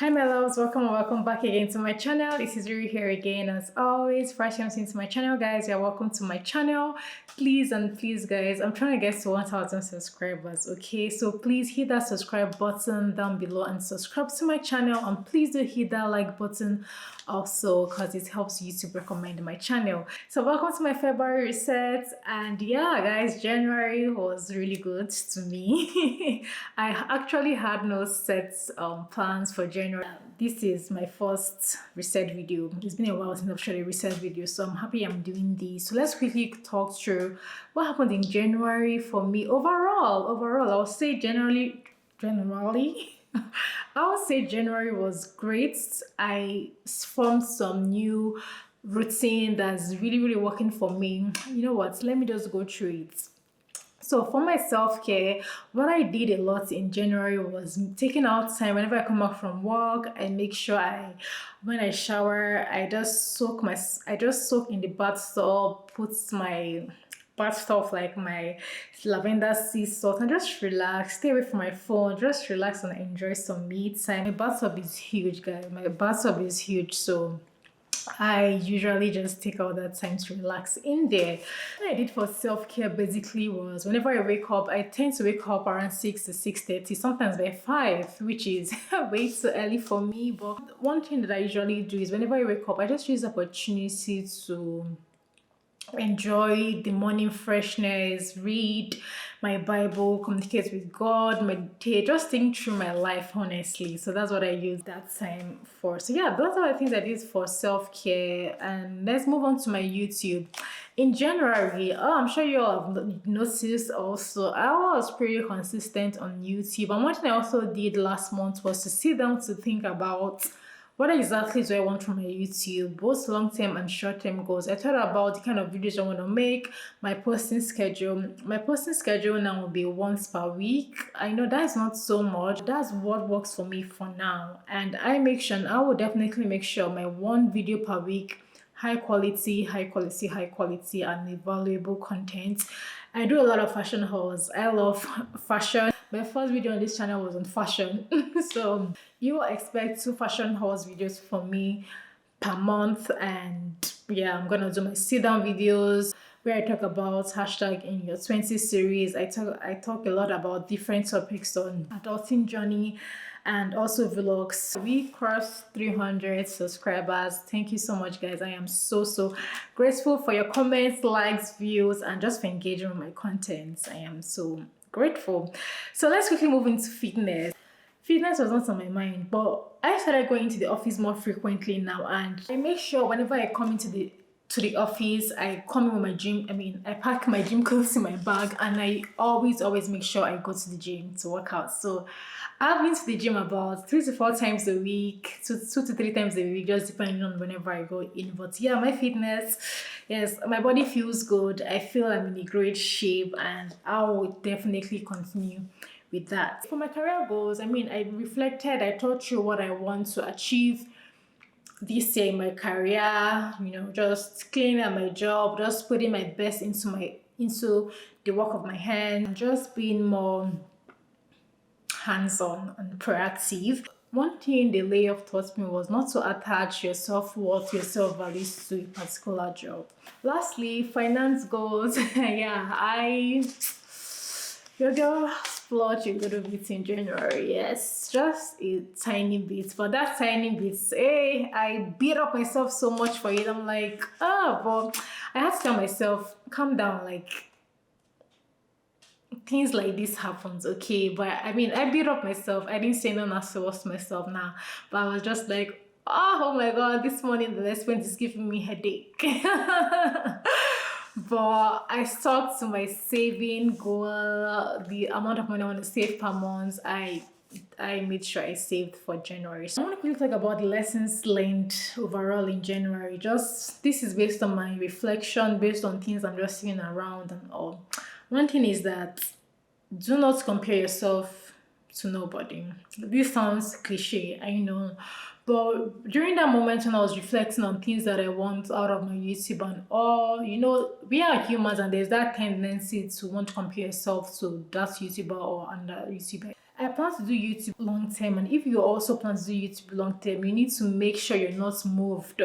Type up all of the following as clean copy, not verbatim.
Hi my loves, welcome and welcome back again to my channel. This is Riri here again as always. First time into my channel, guys, you're welcome to my channel. Please and please guys, I'm trying to get to 1,000 subscribers, okay? So please hit that subscribe button down below and subscribe to my channel, and please do hit that like button also because it helps YouTube recommend my channel. So welcome to my February reset, and yeah guys, January was really good to me. I actually had no set plans for January. This is my first reset video. It's been a while since I've shot a reset video, so I'm happy I'm doing this. So let's quickly talk through what happened in January for me. Overall, I would say generally I would say January was great. I formed some new routine that's really working for me. You know what, let me just go through it. So for my self-care, what I did a lot in January was taking out time whenever I come back from work. I make sure when I shower, I just soak in the bathtub, put my bath stuff like my lavender sea salt, and just relax, stay away from my phone, just relax and enjoy some me time. My bathtub is huge, guys. My bathtub is huge, so I usually just take all that time to relax in there. What I did for self-care basically was whenever I wake up, I tend to wake up around 6 to 6:30, sometimes by 5, which is way too early for me. But one thing that I usually do is whenever I wake up, I just use the opportunity to enjoy the morning freshness, read my Bible, communicate with God, meditate, just think through my life, honestly. So that's what I use that time for. So yeah, those are the things I did for self-care. And let's move on to my YouTube. In January, I'm sure you all have noticed also, I was pretty consistent on YouTube. And one thing I also did last month was to sit down to think about what exactly do I want from my YouTube, both long-term and short-term goals. I thought about the kind of videos I want to make, my posting schedule. My posting schedule now will be once per week. I know that's not so much. That's what works for me for now. And I will definitely make sure my one video per week, high quality, and valuable content. I do a lot of fashion hauls. I love fashion. My first video on this channel was on fashion. So you will expect 2 fashion hauls videos from me per month. And yeah, I'm gonna do my sit down videos where I talk about hashtag in your 20s series. I talk a lot about different topics on adulting journey and also vlogs. We crossed 300 subscribers. Thank you so much, guys. I am so grateful for your comments, likes, views, and just for engaging with my content. I am so grateful. So let's quickly move into fitness. Fitness was not on my mind, but I started going to the office more frequently now, and I make sure whenever I come into the office, I come in with my gym. I pack my gym clothes in my bag, and I always make sure I go to the gym to work out. So I've been to the gym about 3 to 4 times a week, 2 to 3 times a week, just depending on whenever I go in. But yeah, my fitness, yes, my body feels good. I feel I'm in a great shape, and I will definitely continue with that. For my career goals, I reflected, I thought through what I want to achieve this year in my career, just cleaning up my job, just putting my best into the work of my hand, just being more hands-on and proactive. One thing the layoff taught me was not to attach your self-worth, your self-values to a particular job. Lastly, finance goals. Your girl splurged a little bit in January. Yes, just a tiny bit. But that tiny bit, I beat up myself so much for it. I'm like, but I had to tell myself, calm down, like, things like this happens, okay? But I beat up myself. I didn't say no nasty to myself now. But I was just like, oh my God, this morning the lesson is giving me headache. But I stuck to my saving goal, the amount of money I want to save per month. I made sure I saved for January. So I want to quickly talk about the lessons learned overall in January. This is based on my reflection, based on things I'm just seeing around and all. One thing is that do not compare yourself to nobody. This sounds cliche, I know. But during that moment when I was reflecting on things that I want out of my YouTube and all, we are humans, and there's that tendency to want to compare yourself to that YouTuber or another YouTuber. I plan to do YouTube long term, and if you also plan to do YouTube long term, you need to make sure you're not moved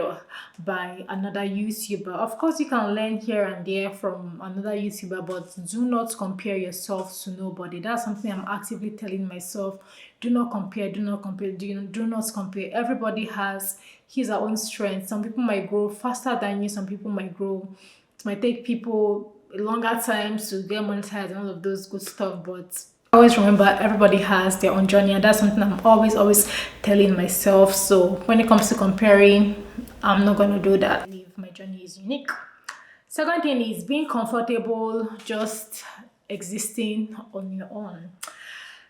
by another YouTuber. Of course, you can learn here and there from another YouTuber, but do not compare yourself to nobody. That's something I'm actively telling myself. Do not compare, do not compare, do not compare. Everybody has his or her own strength. Some people might grow faster than you, some people might grow, it might take people a longer time to get monetized and all of those good stuff, but always remember everybody has their own journey, and that's something I'm always telling myself. So when it comes to comparing, I'm not gonna do that. I believe my journey is unique. Second thing is being comfortable just existing on your own.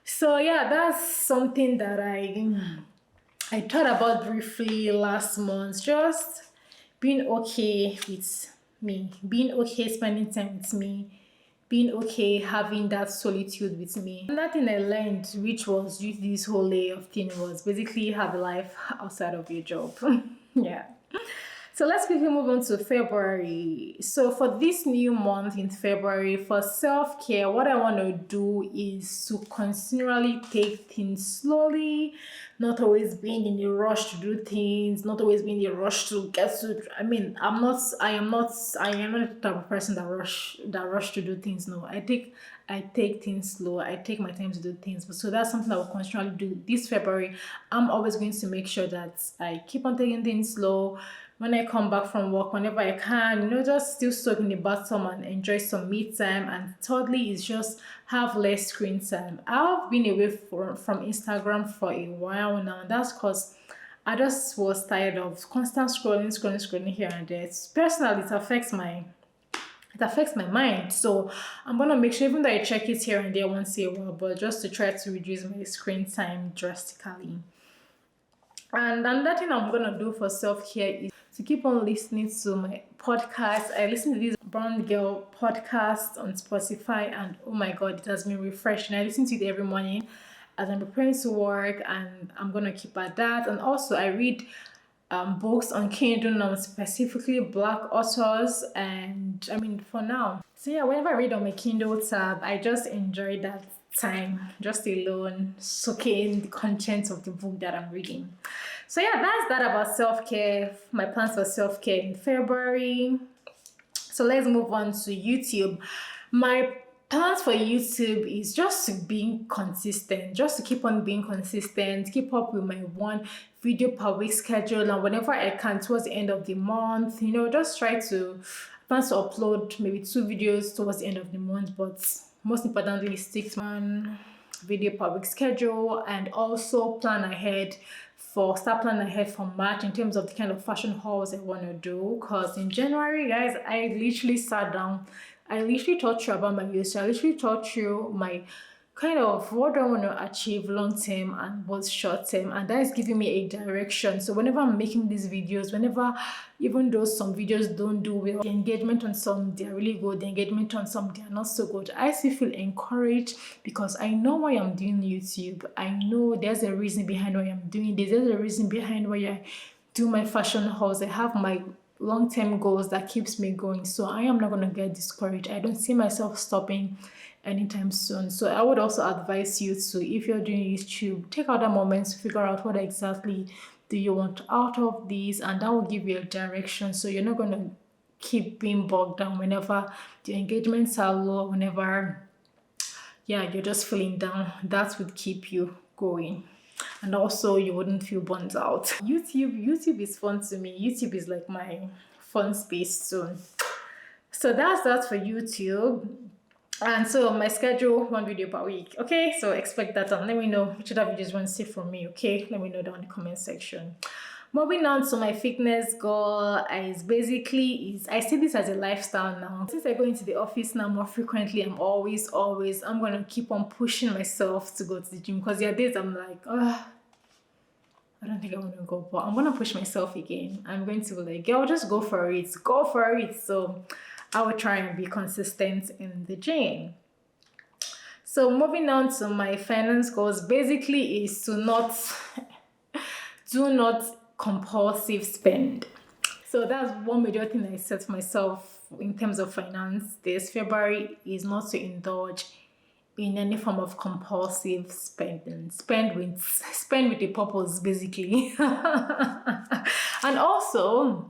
So yeah, that's something that I thought about briefly last month. Just being okay with me, being okay spending time with me, being okay having that solitude with me. Another thing I learned, which was due to this whole layoff thing, was basically have a life outside of your job. Yeah. So let's quickly move on to February. So for this new month in February, for self-care, what I want to do is to continually take things slowly, not always being in a rush to do things, not always being in a rush to get to. I mean, I am not the type of person that rush to do things. No, I take things slow. I take my time to do things. But so that's something I will continually do this February. I'm always going to make sure that I keep on taking things slow. When I come back from work, whenever I can, just still soak in the bathroom and enjoy some me time. And thirdly, is just have less screen time. I've been away from Instagram for a while now, and that's because I just was tired of constant scrolling here and there. Personally, it affects my mind. So I'm gonna make sure, even though I check it here and there once in a while, but just to try to reduce my screen time drastically. And another thing I'm gonna do for self-care is to keep on listening to my podcast. I listen to this Brown Girl podcast on Spotify, and oh my god, it has been refreshing. I listen to it every morning as I'm preparing to work, and I'm gonna keep at that. And also, I read books on Kindle on specifically Black authors, and I mean for now. So yeah, whenever I read on my Kindle tab, I just enjoy that time just alone, soaking in the contents of the book that I'm reading. So yeah, that's that about self-care, my plans for self-care in February. So let's move on to YouTube. My plans for YouTube is just to being consistent, just to keep on being consistent, keep up with my one video per week schedule, and whenever I can towards the end of the month, just try to plan to upload maybe 2 videos towards the end of the month, but most importantly, stick to one video per week schedule, and also start planning ahead for March in terms of the kind of fashion hauls I want to do. Because in January, guys, I literally sat down, I literally taught you about my views. I literally taught you my kind of what do I want to achieve long term and what's short term, and that is giving me a direction. So whenever I'm making these videos, even though some videos don't do well, the engagement on some they're really good, the engagement on some they're not so good, I still feel encouraged because I know why I'm doing YouTube. I know there's a reason behind why I'm doing this. There's a reason behind why I do my fashion hauls. I have my long-term goals that keeps me going. So I am not going to get discouraged. I don't see myself stopping anytime soon. So I would also advise you to, if you're doing YouTube, take out that moment to figure out what exactly do you want out of these, and that will give you a direction. So you're not going to keep being bogged down whenever the engagements are low, whenever you're just feeling down. That would keep you going, and also you wouldn't feel burnt out. YouTube is fun to me. YouTube is like my fun space soon. So that's that for YouTube. And so my schedule, 1 video per week. Okay, so expect that, and let me know which other videos you want to see from me. Okay, let me know down in the comment section. Moving on to my fitness goal, I see this as a lifestyle now. Since I go into the office now more frequently, I'm gonna keep on pushing myself to go to the gym, because there are days I'm like, I don't think I want to go, but I'm gonna push myself again. I'm going to be like, girl, just go for it. So I will try and be consistent in the gym. So moving on to my finance goals, basically is to do not compulsive spend. So that's one major thing I set for myself in terms of finance this February, is not to indulge in any form of compulsive spending. Spend with a purpose, basically. And also,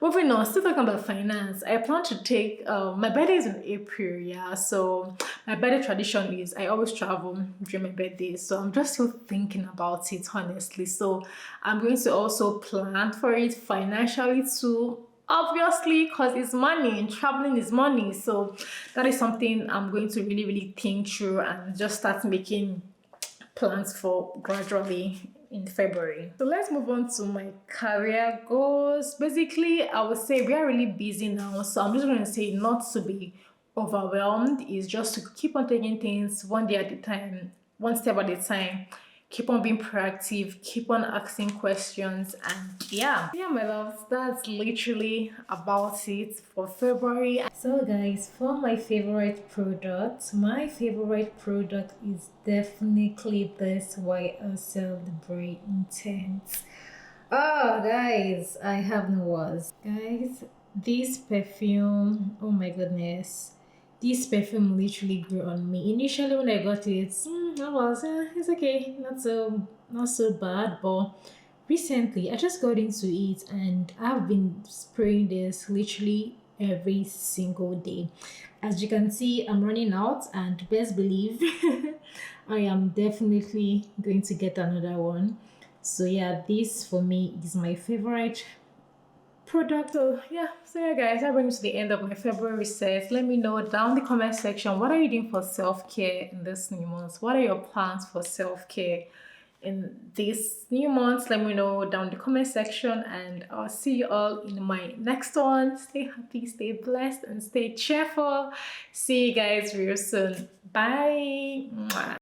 moving on, still talking about finance, I plan to take my birthday is in April, yeah. So my birthday tradition is I always travel during my birthday. So I'm just still thinking about it, honestly. So I'm going to also plan for it financially too. Obviously, because it's money and traveling is money. So that is something I'm going to really, really think through and just start making plans for gradually in February. So let's move on to my career goals. Basically, I would say we are really busy now, so I'm just going to say not to be overwhelmed, is just to keep on taking things one day at a time, one step at a time. Keep on being proactive, keep on asking questions, and yeah, my loves, that's literally about it for February. So guys, for my favorite product, my favorite product is definitely this YSL the Brain Intense. Oh guys, I have no words. Guys, this perfume, oh my goodness. This perfume literally grew on me. Initially when I got it, I was it's okay, not so bad, but recently I just got into it and I've been spraying this literally every single day. As you can see, I'm running out, and best believe I am definitely going to get another one. So yeah, this for me is my favorite product. So yeah guys, that brings to the end of my February reset. Let me know down in the comment section, what are you doing for self-care in this new month? What are your plans for self-care in this new month? Let me know down in the comment section, and I'll see you all in my next one. Stay happy, stay blessed, and stay cheerful. See you guys real soon. Bye. Mwah.